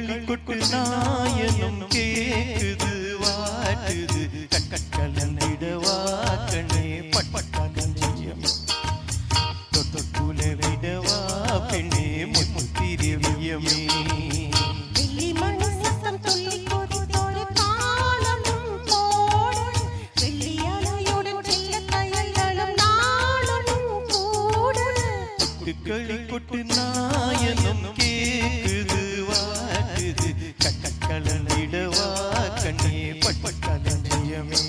களிக்குட்டு நாயனும் கேக்குது வாட்டுது கலந்திடவா கண்ணே பட்டயம் தொட்டுல விடவா பெண்ணே முத்திரவியமே களிக்குட்டு நாயனும் கேக்குது வாட்டுது கலந்திடவா கண்ணே பட்டயமே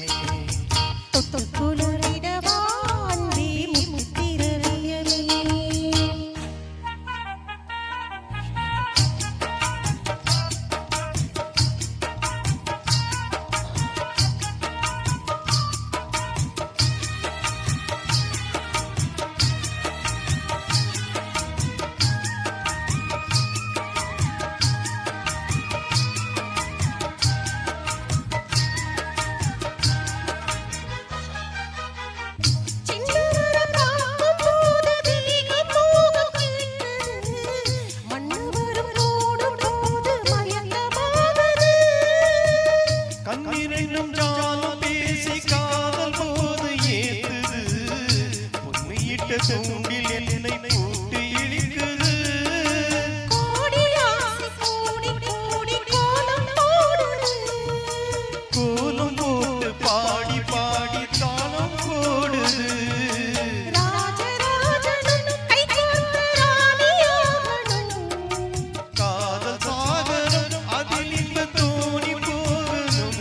தூண்டில் என்னை போட்டு இழுக்குது கோலம் போட்டு பாடி பாடி தாளம் போடுது காதல் சாகரம் அதில் இந்த தோணி போகணும்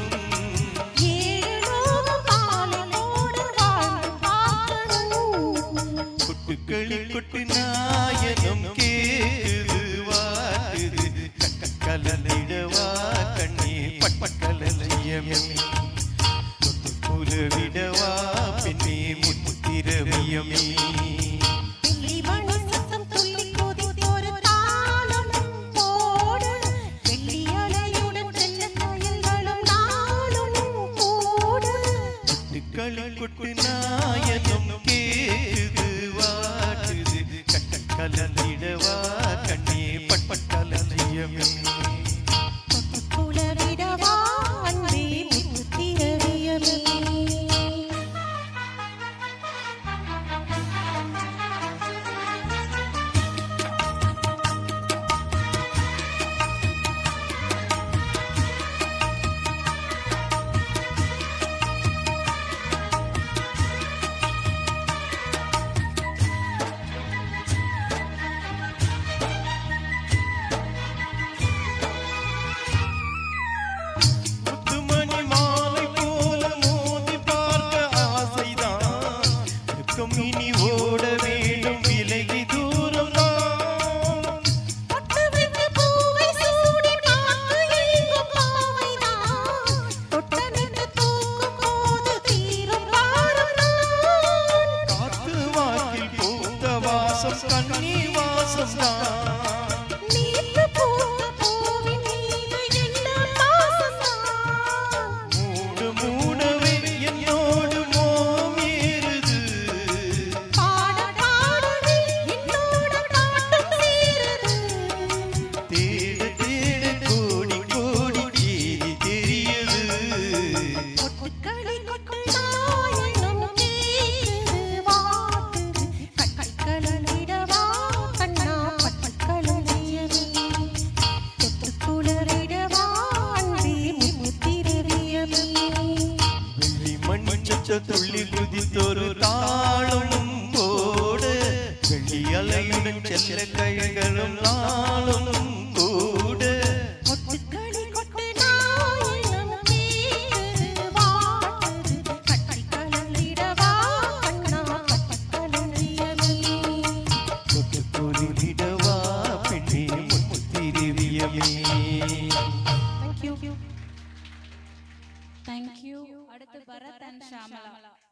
களிக்குட்டு நாயனும் கேக்குது வாட்டுது கலந்திடவா கண்ணே பட்டயமே தொட்டுல விடவா பெண்ணே முத்திரவியமே களிக்குட்டு நாயனும் கேக்குது வாட்டுது கலந்திடவா கண்ணே பட்டயமே இனி ஓட வேண்டும் விலகி தூரம் காத்து வாக்கில் பூத்த வாசம் கண்ணி வாசம் துள்ளி குதித்தொரு தாளும் போடு வெள்ளி அலையுடன் செல்ல கைகளும் நாளும் கூடு விடவா பெண்ணே முத்திரவியமே. Thank you. அடுத்து பரத் and ஷாமலா.